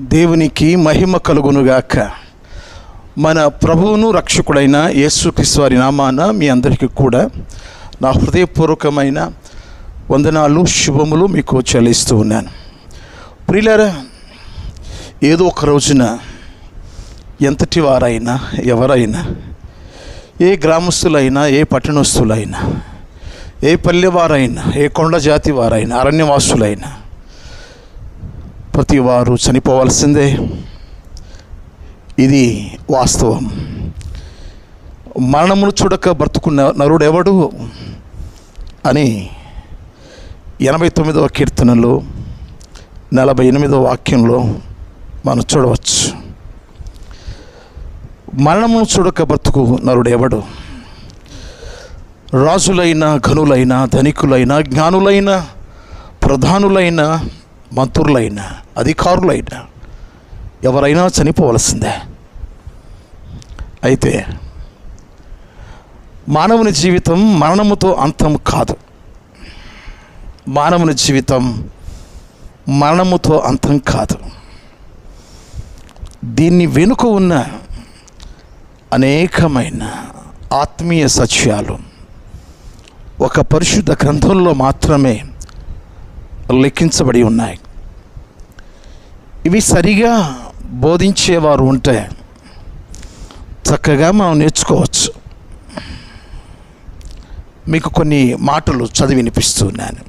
దేవునికి మహిమ కలుగునుగాక. మన ప్రభువును రక్షకుడైన యేసుక్రీస్తు వారి నామాన మీ అందరికీ కూడా నా హృదయపూర్వకమైన వందనాలు, శుభములు మీకు చెల్లిస్తూ ఉన్నాను. ప్రియులారా, ఏదో ఒక రోజున ఎంతటి వారైనా, ఎవరైనా, ఏ గ్రామస్తులైనా, ఏ పట్టణస్తులైనా, ఏ పల్లెవారైనా, ఏ కొండ జాతి వారైనా, అరణ్యవాసులైనా ప్రతి వారు చనిపోవాల్సిందే. ఇది వాస్తవం. మరణమును చూడక బ్రతుకున్న నరుడెవడు అని 89వ కీర్తనలో 48వ వాక్యంలో మనం చూడవచ్చు. మరణమును చూడక బ్రతుకు నరుడెవడు? రాజులైన, ఘనులైన, ధనికులైన, జ్ఞానులైన, ప్రధానులైన, మంత్రులైన, అధికారులైన ఎవరైనా చనిపోవలసిందే. అయితే మానవుని జీవితం మరణముతో అంతం కాదు. మానవుని జీవితం మరణముతో అంతం కాదు. దీన్ని వెనుక ఉన్న అనేకమైన ఆత్మీయ సత్యాలు ఒక పరిశుద్ధ గ్రంథంలో మాత్రమే లిఖించబడి ఉన్నాయి. ఇవి సరిగా బోధించేవారు ఉంటే చక్కగా మనం నేర్చుకోవచ్చు. మీకు కొన్ని మాటలు చదివి వినిపిస్తున్నాను.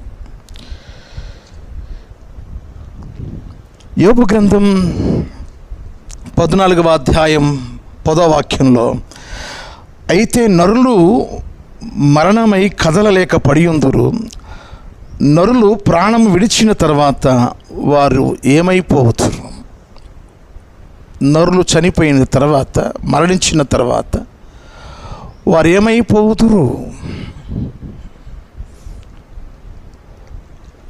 యోబు గ్రంథం 14వ అధ్యాయం 10వ వాక్యంలో, అయితే నరులు మరణమై కదలలేక పడియుందురు, నరులు ప్రాణం విడిచిన తర్వాత వారు ఏమైపోతురు? నరులు చనిపోయిన తర్వాత, మరణించిన తర్వాత వారు ఏమైపోతురు?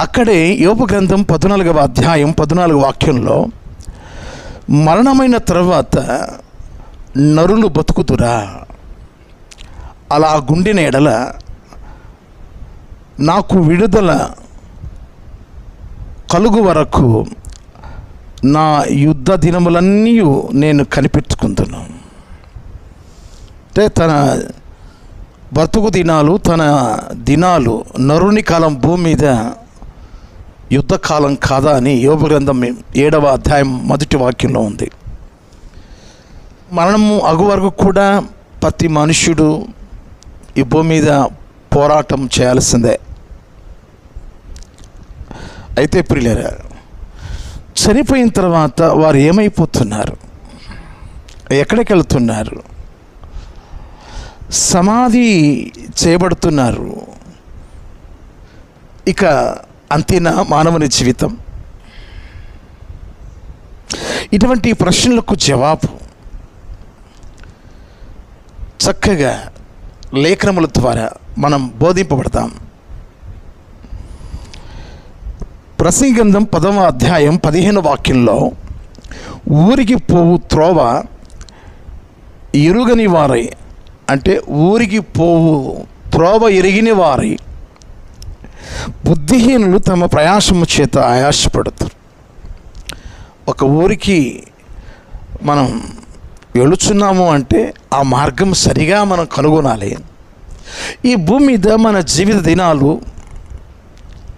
అక్కడే యోబు గ్రంథం 14వ అధ్యాయం 14వ వాక్యంలో, మరణమైన తర్వాత నరులు బతుకుతురా? అలా గుండెన ఎడల నాకు విడుదల కలుగు వరకు నా యుద్ధ దినములన్నీ నేను కనిపెట్టుకుంటున్నాను. అంటే తన బ్రతుకు దినాలు, తన దినాలు నరుని కాలం భూమి మీద యుద్ధకాలం కాదా అని యోబు గ్రంథం 7వ అధ్యాయం 1వ వాక్యంలో ఉంది. మరణము అగు వరకు కూడా ప్రతి మనుష్యుడు ఈ భూమి మీద పోరాటం చేయాల్సిందే. అయితే ప్రియులారా, చనిపోయిన తర్వాత వారు ఏమైపోతున్నారు? ఎక్కడికి వెళ్తున్నారు? సమాధి చేయబడుతున్నారు. ఇక అంతేనా మానవుని జీవితం? ఇటువంటి ప్రశ్నలకు జవాబు చక్కగా లేఖనముల ద్వారా మనం బోధింపబడతాం. ప్రసంగి గ్రంథం 10వ అధ్యాయం 15వ వాక్యంలో, ఊరికి పోవు త్రోవ ఎరుగని వారై, అంటే ఊరికి పోవు త్రోవ ఎరిగిన వారై బుద్ధిహీనులు తమ ప్రయాసము చేత ఆయాసపడతారు. ఒక ఊరికి మనం వెళుచున్నాము అంటే ఆ మార్గం సరిగా మనం కనుగొనాలి. ఈ భూమి మీద మన జీవిత దినాలు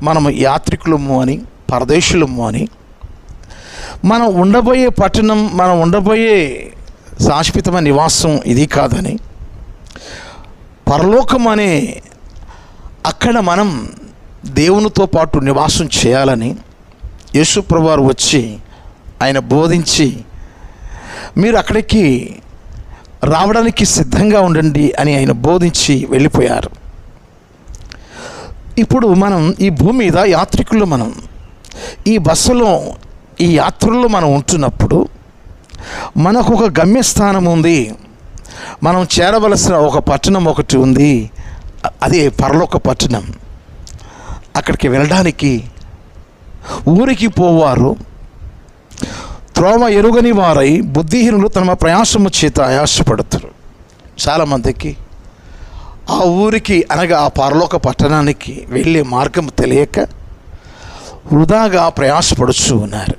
మనము యాత్రికులము అని, పరదేశులము అని, మనం ఉండబోయే పట్టణం, మనం ఉండబోయే శాశ్వతమైన నివాసం ఇది కాదని, పరలోకం అనే అక్కడ మనం దేవునితో పాటు నివాసం చేయాలని యేసు ప్రభువారు వచ్చి ఆయన బోధించి, మీరు అక్కడికి రావడానికి సిద్ధంగా ఉండండి అని ఆయన బోధించి వెళ్ళిపోయారు. ఇప్పుడు మనం ఈ భూమి మీద యాత్రికులు, మనం ఈ బస్సులో, ఈ యాత్రల్లో మనం ఉంటున్నప్పుడు మనకు ఒక గమ్యస్థానం ఉంది. మనం చేరవలసిన ఒక పట్టణం ఒకటి ఉంది. అదే పరలోక పట్టణం. అక్కడికి వెళ్ళడానికి ఊరికి పోవారు త్రోవ ఎరుగని వారై బుద్ధిహీనులు తమ ప్రయాసము చేత ఆయాసపడతారు. చాలామందికి ఆ ఊరికి అనగా ఆ పరలోక పట్టణానికి వెళ్ళే మార్గం తెలియక వృధాగా ప్రయాసపడుచు ఉన్నారు.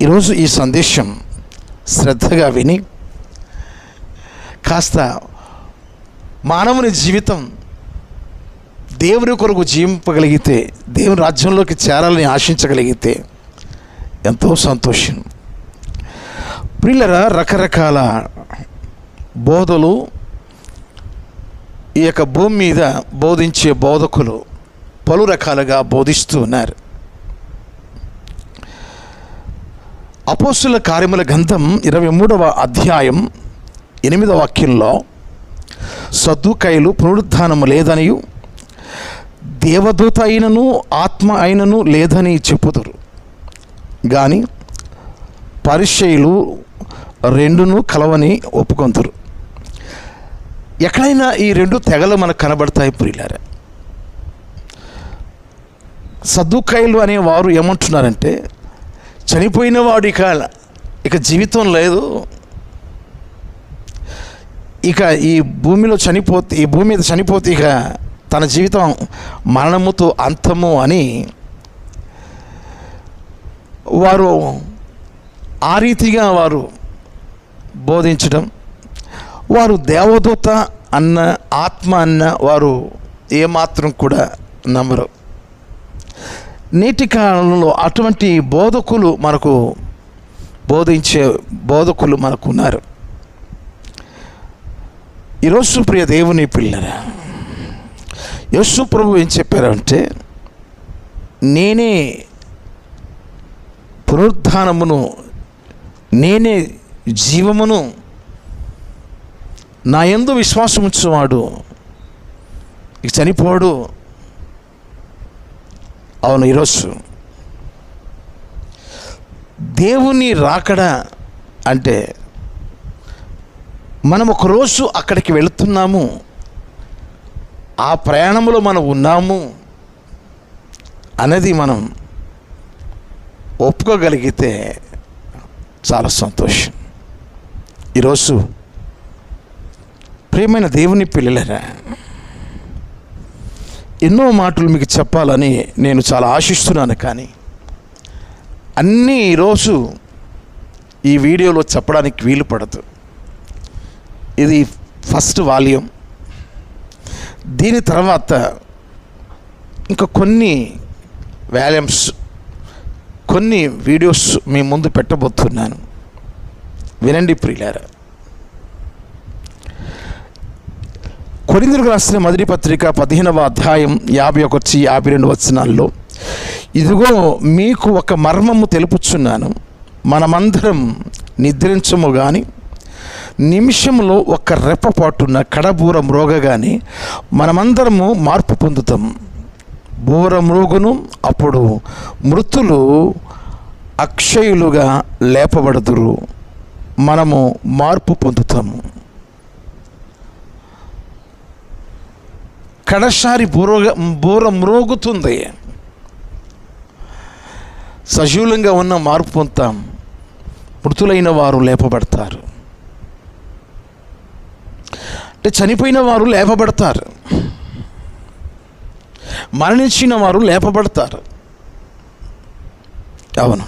ఈరోజు ఈ సందేశం శ్రద్ధగా విని కాస్త మానవుని జీవితం దేవుని కొరకు జీవింపగలిగితే, దేవుని రాజ్యంలోకి చేరాలని ఆశించగలిగితే ఎంతో సంతోషం. ప్రియులరా, రకరకాల బోధలు ఈ యొక్క భూమి మీద బోధించే బోధకులు పలు రకాలుగా బోధిస్తూ ఉన్నారు. అపోస్తుల కార్యముల గ్రంథం 23వ అధ్యాయం 8వ వాక్యంలో సద్దూకయ్యులు పునరుద్ధానము లేదనియు దేవదూత అయినను ఆత్మ అయినను లేదని చెప్పుదురు, కానీ పరిసయ్యులు రెండును కలవని ఒప్పుకొందురు. ఎక్కడైనా ఈ రెండు తెగలు మనకు కనబడతాయి ప్రియులారా. సద్దూకయ్యులు అనేవారు ఏమంటున్నారంటే, చనిపోయిన వాడు ఇక జీవితం లేదు, ఇక ఈ భూమి మీద చనిపోతే ఇక తన జీవితం మరణముతో అంతము అని వారు ఆ రీతిగా వారు బోధించడం, వారు దేవదూత అన్న ఆత్మ అన్న వారు ఏమాత్రం కూడా నమ్మరు. నేటి కాలంలో అటువంటి బోధకులు బోధించే బోధకులు మనకు ఉన్నారు. ఈరోజు ప్రియ దేవుని పిల్లరా, యేసు ప్రభు ఏం చెప్పారంటే, నేనే పునరుద్ధానమును, నేనే జీవమును, నా యందు విశ్వాసం ఉంచువాడు ఇక చనిపోడు. అవును, ఈరోజు దేవుని రాకడా అంటే మనం ఒకరోజు అక్కడికి వెళుతున్నాము, ఆ ప్రయాణంలో మనం ఉన్నాము అనేది మనం ఒప్పుకోగలిగితే చాలా సంతోషం. ఈరోజు ప్రియమైన దేవుని పిల్లలరా, ఎన్నో మాటలు మీకు చెప్పాలని నేను చాలా ఆశిస్తున్నాను, కానీ అన్నీ ఈరోజు ఈ వీడియోలో చెప్పడానికి వీలు పడదు. ఇది ఫస్ట్ వాల్యూమ్. దీని తర్వాత ఇంకా కొన్ని వాల్యూమ్స్, కొన్ని వీడియోస్ మీ ముందు పెట్టబోతున్నాను. వినండి ప్రియులారా. కొరింథీయులకు రాసిన మొదటి పత్రిక 15వ అధ్యాయం 51-52 వచనాల్లో, ఇదిగో మీకు ఒక మర్మము తెలుపుచున్నాను, మనమందరం నిద్రించము గాని నిమిషంలో ఒక రెప్పపాటున కడబూర మ్రోగగానే మనమందరము మార్పు పొందుతాం. బూర మ్రోగును, అప్పుడు మృతులు అక్షయులుగా లేపబడుదురు, మనము మార్పు పొందుతాము. కడసారి బూర మ్రోగుతుంది, సజీవులంగా ఉన్న మార్పు పొందుతాం, మృతులైన వారు లేపబడతారు. అంటే చనిపోయిన వారు లేపబడతారు, మరణించిన వారు లేపబడతారు. అవును,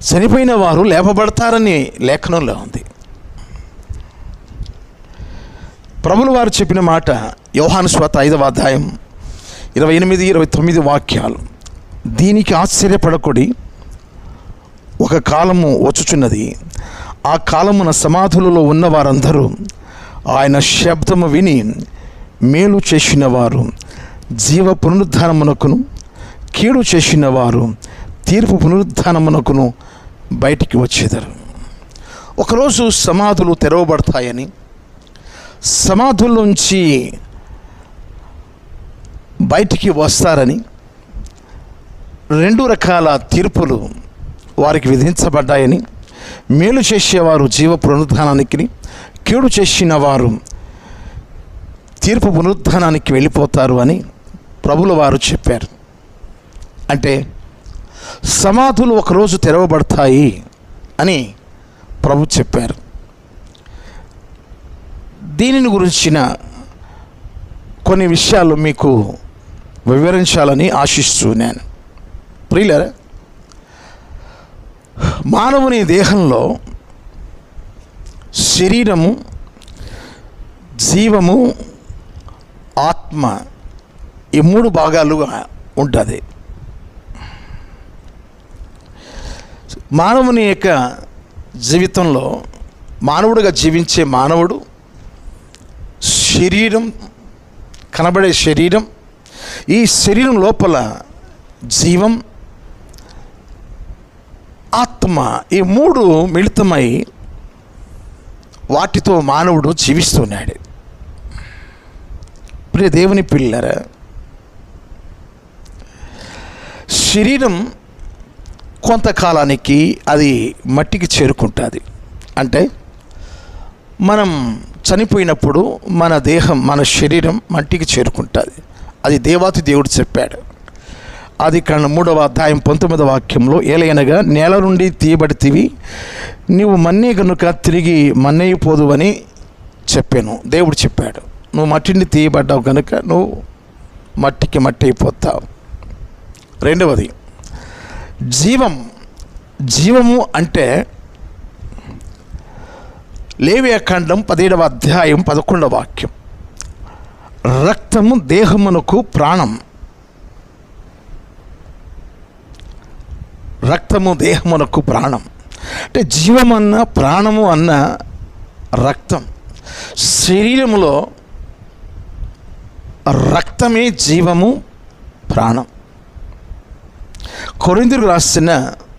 చనిపోయిన వారు లేపబడతారని లేఖనంలో ఉంది. ప్రభువుల వారు చెప్పిన మాట యోహాను సువార్త 5వ అధ్యాయం 28-29 వాక్యాలు. దీనికి ఆశ్చర్యపడకుడి, ఒక కాలము వచ్చుచున్నది, ఆ కాలమున సమాధులలో ఉన్న వారందరూ ఆయన శబ్దము విని మేలు చేసిన వారు జీవ పునరుద్ధానమునకును, కీడు చేసిన వారు తీర్పు పునరుద్ధానమునకును బయటికి వచ్చేదారు. ఒకరోజు సమాధులు తెరవబడతాయని, సమాధుల్లోంచి బయటికి వస్తారని, 2 రకాల తీర్పులు వారికి విధించబడ్డాయని, మేలు చేసేవారు జీవ పునరుద్ధానానికి, కీడు చేసిన వారు తీర్పు పునరుద్ధానానికి వెళ్ళిపోతారు అని ప్రభువుల వారు చెప్పారు. అంటే సమాధులు ఒకరోజు తెరవబడతాయి అని ప్రభు చెప్పారు. దీనిని గురించిన కొన్ని విషయాలు మీకు వివరించాలని ఆశిస్తున్నాను. ప్రియులారా, మానవుని దేహంలో శరీరము, జీవము, ఆత్మ ఈ 3 భాగాలుగా ఉంటుంది. మానవుని యొక్క జీవితంలో మానవుడిగా జీవించే మానవుడు శరీరం, కనబడే శరీరం, ఈ శరీరం లోపల జీవం, ఆత్మ ఈ 3 మిళితమై వాటితో మానవుడు జీవిస్తున్నాడు. ప్రియ దేవుని పిల్లరా, శరీరం కొంతకాలానికి అది మట్టికి చేరుకుంటుంది. అంటే మనం చనిపోయినప్పుడు మన దేహం, మన శరీరం మట్టికి చేరుకుంటుంది. అది దేవాతి దేవుడు చెప్పాడు. ఆదికాండం 3వ అధ్యాయం 19వ వాక్యంలో, ఏలయనగా నేల నుండి తీయబడితివి, నీవు మన్నే కనుక తిరిగి మన్నైపోదు అని చెప్పాను. దేవుడు చెప్పాడు, నువ్వు మట్టిని తీయబడ్డావు కనుక నువ్వు మట్టికి మట్టి అయిపోతావు. రెండవది జీవము అంటే లేవియాకాండం 17వ అధ్యాయం 11వ వాక్యం, రక్తము దేహమునకు ప్రాణం. రక్తము దేహమునకు ప్రాణం అంటే జీవమన్న, ప్రాణము అన్న రక్తం. శరీరములో రక్తమే జీవము, ప్రాణం. కొరింథీయులకు రాసిన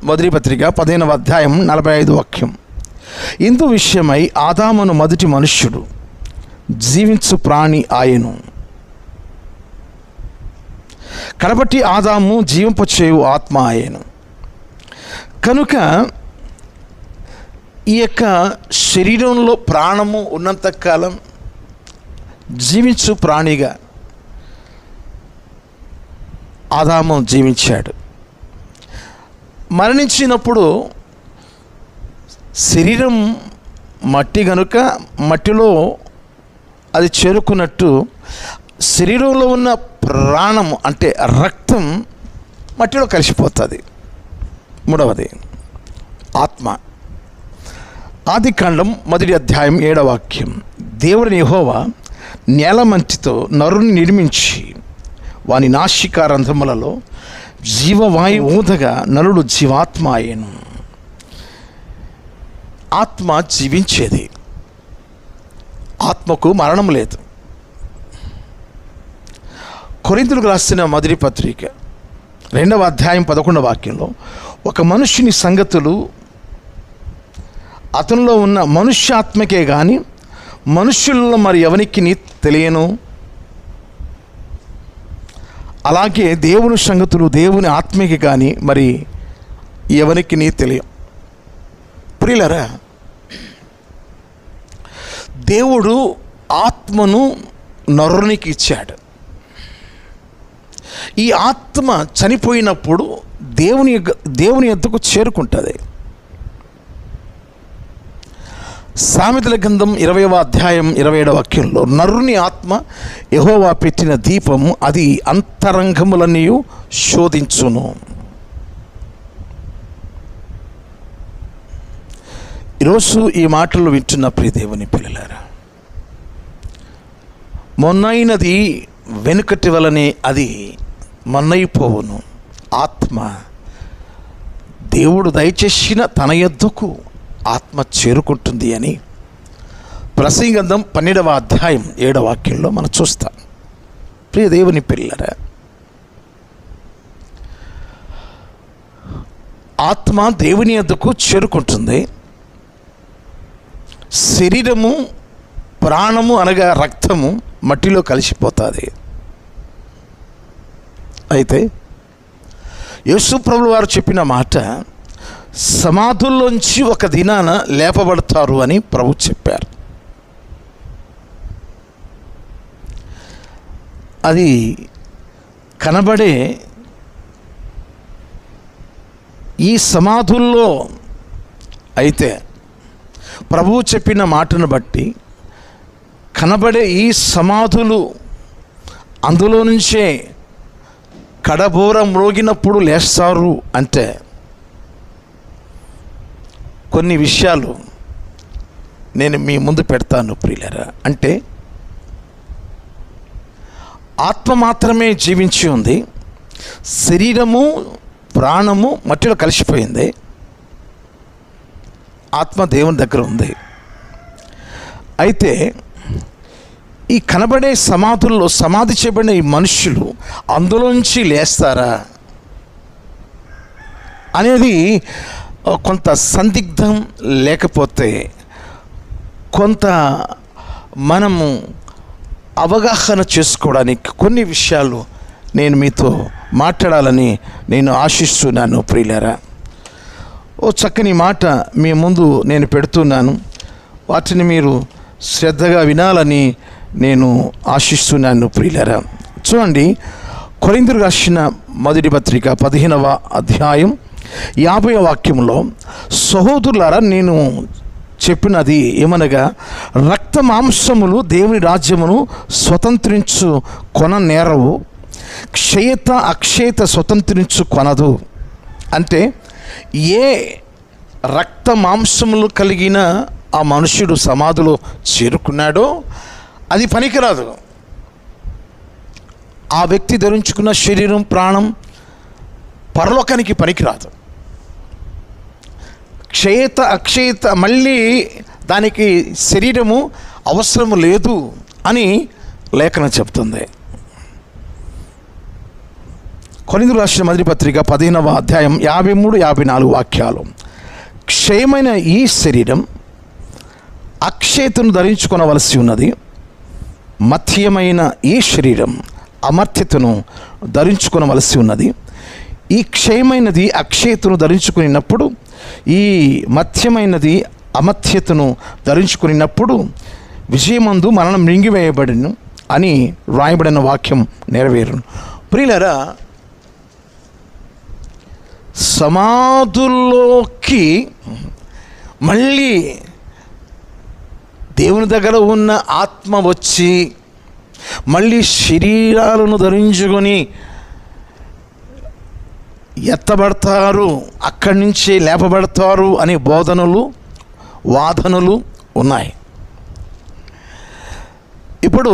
మొదటి పత్రిక 15వ అధ్యాయం 45వ వాక్యం, ఇందు విషయమై ఆదామును మొదటి మనుష్యుడు, జీవించు ప్రాణి ఆయను. కాబట్టి ఆదాము జీవింపచేయు ఆత్మ ఆయను. కనుక ఈ యొక్క శరీరంలో ప్రాణము ఉన్నంతకాలం జీవించు ప్రాణిగా ఆదాము జీవించాడు. మరణించినప్పుడు శరీరం మట్టి కనుక మట్టిలో అది చేరుకున్నట్టు శరీరంలో ఉన్న ప్రాణం అంటే రక్తం మట్టిలో కలిసిపోతుంది. మూడవది ఆత్మ. ఆదికాండం 1వ అధ్యాయం 7వ వాక్యం, దేవుని యెహోవా నేల మంటితో నరుని నిర్మించి వాని నాసికారంధ్రములలో జీవవాయు ఊదగా నరుడు జీవాత్మ అయ్యెను. ఆత్మ జీవించేది, ఆత్మకు మరణం లేదు. కొరింథీయులకు రాసిన మొదటి పత్రిక 2వ అధ్యాయం 11వ వాక్యంలో, ఒక మనుష్యుని సంగతులు అతనిలో ఉన్న మనుష్యాత్మకే కానీ మనుష్యుల్లో మరి ఎవరికి తెలియను, అలాగే దేవుని సంగతులు దేవుని ఆత్మకి కానీ మరి ఎవరికి తెలియవు. ప్రియులారా, దేవుడు ఆత్మను నరునికి ఇచ్చాడు. ఈ ఆత్మ చనిపోయినప్పుడు దేవుని యొద్దకు చేరుకుంటుంది. సామెతల గ్రంథం 20వ అధ్యాయం 27వ వాక్యంలో, నరుని ఆత్మ యెహోవా పెట్టిన దీపము, అది అంతరంగములన్నీ శోధించును. ఈరోజు ఈ మాటలు వింటున్న ప్రియ దేవుని పిల్లలారా, మొన్నైనది వెనుకటి వలనే అది మొన్నైపోవును. ఆత్మ దేవుడు దయచేసిన తన యొద్దకు ఆత్మ చేరుకుంటుంది అని ప్రసంగి గ్రంథం 12వ అధ్యాయం 7వ వాక్యంలో మనం చూస్తాం. ప్రియ దేవుని పిల్లలారా, ఆత్మ దేవుని యొద్దకు చేరుకుంటుంది. శరీరము, ప్రాణము అనగా రక్తము మట్టిలో కలిసిపోతుంది. అయితే యేసు ప్రభువు వారు చెప్పిన మాట, సమాధుల్లోంచి ఒక దినాన లేపబడతారు అని ప్రభు చెప్పారు. అది కనబడే ఈ సమాధుల్లో అయితే ప్రభువు చెప్పిన మాటను బట్టి కనబడే ఈ సమాధులు, అందులో నుంచే కడబోర మ్రోగినప్పుడు లేస్తారు అంటే కొన్ని విషయాలు నేను మీ ముందు పెడతాను ప్రియులారా. అంటే ఆత్మ మాత్రమే జీవించి ఉంది, శరీరము ప్రాణము మట్టిలో కలిసిపోయింది, ఆత్మ దేవుని దగ్గర ఉంది. అయితే ఈ కనబడే సమాధుల్లో సమాధి చేయబడిన ఈ మనుషులు అందులోంచి లేస్తారా అనేది కొంత సందిగ్ధం, లేకపోతే కొంత మనము అవగాహన చేసుకోవడానికి కొన్ని విషయాలు నేను మీతో మాట్లాడాలని నేను ఆశిస్తున్నాను ప్రియులారా. ఓ చక్కని మాట మీ ముందు నేను పెడుతున్నాను, వాటిని మీరు శ్రద్ధగా వినాలని నేను ఆశిస్తున్నాను ప్రియులారా. చూడండి, కొరింథీయులకు రాసిన మొదటి పత్రిక 15వ అధ్యాయం 50వ వాక్యంలో, సహోదరులారా నేను చెప్పినది ఏమనగా, రక్త మాంసములు దేవుని రాజ్యమును స్వతంత్రించు కొన నేరవు, క్షయత అక్షయత స్వతంత్రించు కొనదు. అంటే ఏ రక్త మాంసములు కలిగిన ఆ మనుష్యుడు సమాధిలో చేరుకున్నాడో అది పనికిరాదు. ఆ వ్యక్తి ధరించుకున్న శరీరం ప్రాణం పరలోకానికి పనికిరాదు. క్షయత అక్షయత, మళ్ళీ దానికి శరీరము అవసరము లేదు అని లేఖనం చెప్తుంది. కొరింథీయులకు రాసిన మొదటి పత్రిక 15వ అధ్యాయం 53-54 వాక్యాలు, క్షయమైన ఈ శరీరం అక్షయతను ధరించుకొనవలసి ఉన్నది, మధ్యమైన ఈ శరీరం అమర్త్యతను ధరించుకొనవలసి ఉన్నది. ఈ క్షయమైనది అక్షయతను ధరించుకున్నప్పుడు, ఈ మధ్యమైనది అమర్త్యతను ధరించుకున్నప్పుడు విజయమందు మరణం మింగివేయబడిను అని వ్రాయబడిన వాక్యం నెరవేరును. ప్రియులారా, సమాధుల్లోకి మళ్ళీ దేవుని దగ్గర ఉన్న ఆత్మ వచ్చి మళ్ళీ శరీరాలను ధరించుకొని ఎత్తబడతారు, అక్కడి నుంచి లేపబడతారు అనే బోధనలు వాదనలు ఉన్నాయి. ఇప్పుడు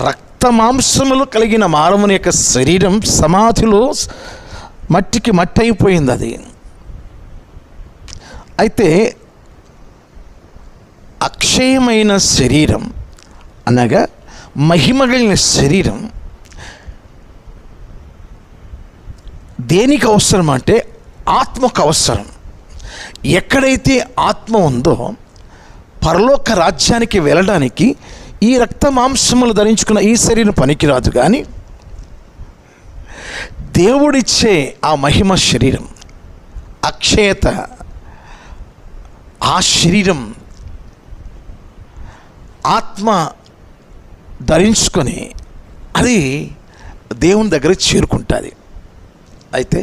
రక్త మాంసములు కలిగిన మానవుని యొక్క శరీరం సమాధిలో మట్టికి మట్టి అయిపోయింది. అది అయితే అక్షయమైన శరీరం అనగా మహిమగలిగిన శరీరం దేనికి అవసరం అంటే ఆత్మకు అవసరం. ఎక్కడైతే ఆత్మ ఉందో పరలోక రాజ్యానికి వెళ్ళడానికి ఈ రక్త మాంసములు ధరించుకున్న ఈ శరీరం పనికిరాదు. కానీ దేవుడిచ్చే ఆ మహిమ శరీరం, అక్షయత, ఆ శరీరం ఆత్మ ధరించుకొని అది దేవుని దగ్గర చేరుకుంటుంది. అయితే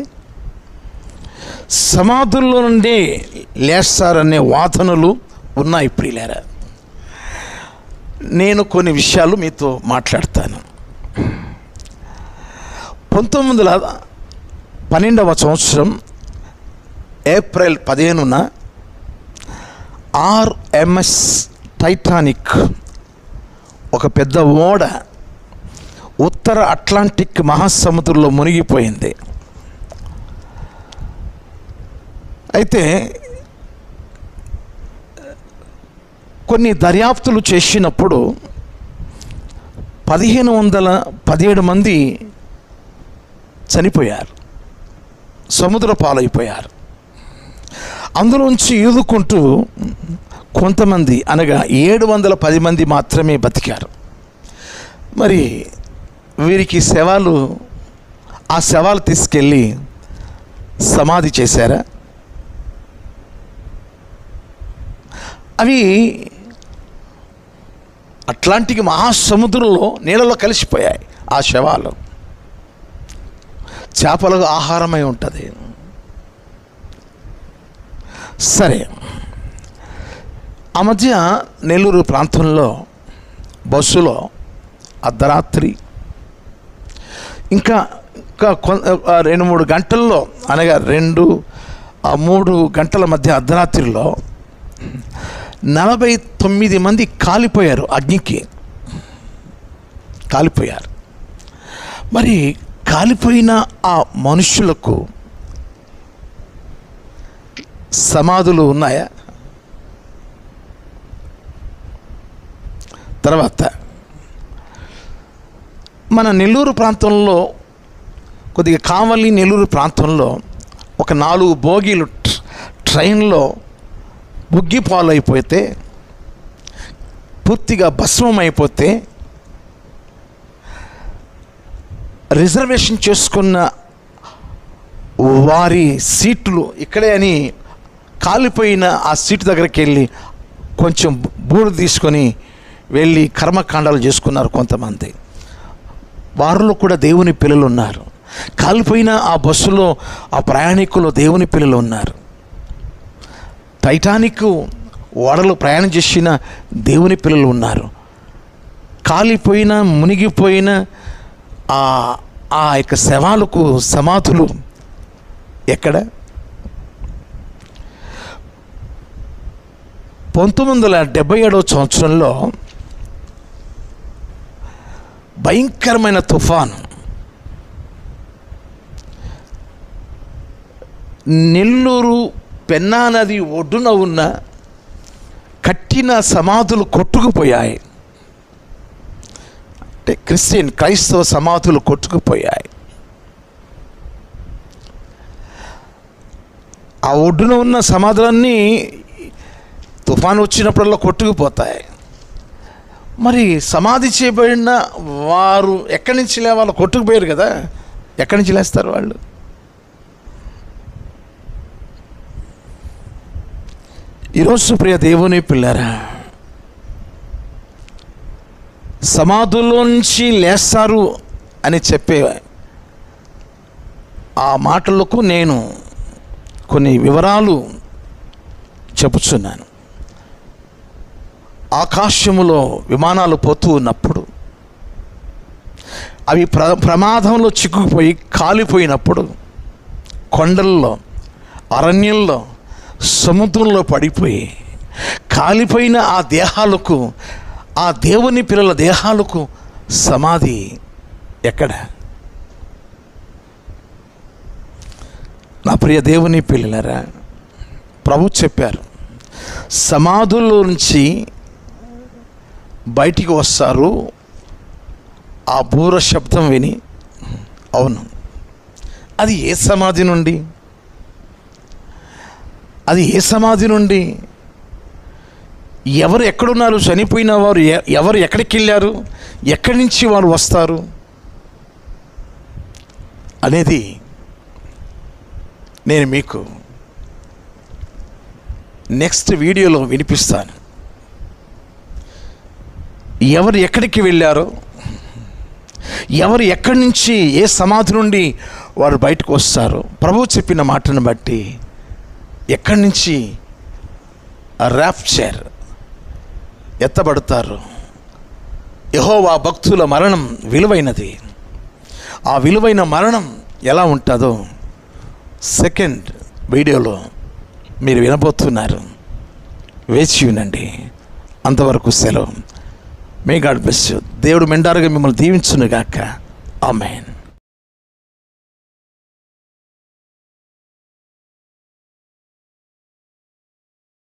సమాధుల్లో నుండి లేస్తారనే వాదనలు ఉన్నాయి ప్రియులారా. నేను కొన్ని విషయాలు మీతో మాట్లాడతాను. 1912వ సంవత్సరం ఏప్రిల్ 15న RMS టైటానిక్, ఒక పెద్ద ఓడ ఉత్తర అట్లాంటిక్ మహాసముద్రంలో మునిగిపోయింది. అయితే కొన్ని దర్యాప్తులు చేసినప్పుడు 1517 మంది చనిపోయారు, సముద్ర పాలైపోయారు. అందులోంచి ఈదుకుంటూ కొంతమంది అనగా 710 మంది మాత్రమే బతికారు. మరి వీరికి శవాలు, ఆ శవాలు తీసుకెళ్ళి సమాధి చేశారా? అవి అట్లాంటిక్ మహాసముద్రంలో నీళ్ళలో కలిసిపోయాయి. ఆ శవాలు చేపలకు ఆహారమై ఉంటుంది. సరే, ఆ మధ్య నెల్లూరు ప్రాంతంలో బస్సులో అర్ధరాత్రి ఇంకా 2-3 గంటల్లో అనగా 2 ఆ 3 గంటల మధ్య అర్ధరాత్రిలో 49 మంది కాలిపోయారు, అగ్నికి కాలిపోయారు. మరి కాలిపోయిన ఆ మనుషులకు సమాధులు ఉన్నాయా? తర్వాత మన నెల్లూరు ప్రాంతంలో, కొద్దిగా కావలి నెల్లూరు ప్రాంతంలో ఒక 4 బోగీలు ట్రైన్లో బుగ్గిపాలు అయిపోతే, పూర్తిగా భస్మం అయిపోతే, రిజర్వేషన్ చేసుకున్న వారి సీట్లు ఇక్కడే అని కాలిపోయిన ఆ సీటు దగ్గరికి వెళ్ళి కొంచెం బూడు తీసుకొని వెళ్ళి కర్మకాండాలు చేసుకున్నారు కొంతమంది. వారిలో కూడా దేవుని పిల్లలు ఉన్నారు. కాలిపోయిన ఆ బస్సులో ఆ ప్రయాణికులు దేవుని పిల్లలు ఉన్నారు. టైటానిక్ ఓడలో ప్రయాణం చేసిన దేవుని పిల్లలు ఉన్నారు. కాలిపోయిన మునిగిపోయిన ఆ యొక్క శవాలకు సమాధులు ఎక్కడ? 1977 సంవత్సరంలో భయంకరమైన తుఫాను నెల్లూరు పెన్నా నది ఒడ్డున ఉన్న కట్టిన సమాధులు కొట్టుకుపోయాయి. అంటే క్రైస్తవ సమాధులు కొట్టుకుపోయాయి. ఆ ఒడ్డున ఉన్న సమాధులన్నీ తుఫాను వచ్చినప్పుడల్లా కొట్టుకుపోతాయి. మరి సమాధి చేయబడిన వారు ఎక్కడి నుంచి వాళ్ళు కొట్టుకుపోయారు కదా, ఎక్కడి నుంచి లేస్తారు వాళ్ళు? ఈరోజు ప్రియ దేవుని పిల్లరా, సమాధుల్లోంచి లేస్తారు అని చెప్పే ఆ మాటలకు నేను కొన్ని వివరాలు చెప్పుచున్నాను. ఆకాశములో విమానాలు పోతూ ఉన్నప్పుడు అవి ప్రమాదంలో చిక్కుకుపోయి కాలిపోయినప్పుడు, కొండల్లో, అరణ్యంలో, సముద్రంలో పడిపోయి కాలిపోయిన ఆ దేహాలకు, ఆ దేవుని పిల్లల దేహాలకు సమాధి ఎక్కడ? నా ప్రియ దేవుని పిల్లలరా, ప్రభు చెప్పారు, సమాధుల్లో నుంచి బయటికి వస్తారు ఆ బూర శబ్దం విని. అవును, అది ఏ సమాధి నుండి? అది ఏ సమాధి నుండి? ఎవరు ఎక్కడున్నారు? చనిపోయిన వారు ఎవరు ఎక్కడికి వెళ్ళారు? ఎక్కడి నుంచి వారు వస్తారు అనేది నేను మీకు నెక్స్ట్ వీడియోలో వినిపిస్తాను. ఎవరు ఎక్కడికి వెళ్ళారో, ఎవరు ఎక్కడి నుంచి, ఏ సమాధి నుండి వారు బయటకు వస్తారో ప్రభువు చెప్పిన మాటను బట్టి ఎక్కడి నుంచి ర్యాప్చర్ ఎత్తబడతారు. యెహోవా భక్తుల మరణం విలువైనది. ఆ విలువైన మరణం ఎలా ఉంటుందో సెకండ్ వీడియోలో మీరు వినబోతున్నారు. వేచి ఉండండి. అంతవరకు సెలవు. May God bless you. దేవుడు మెండారుగా మిమ్మల్ని దీవించును గాక. ఆమేన్.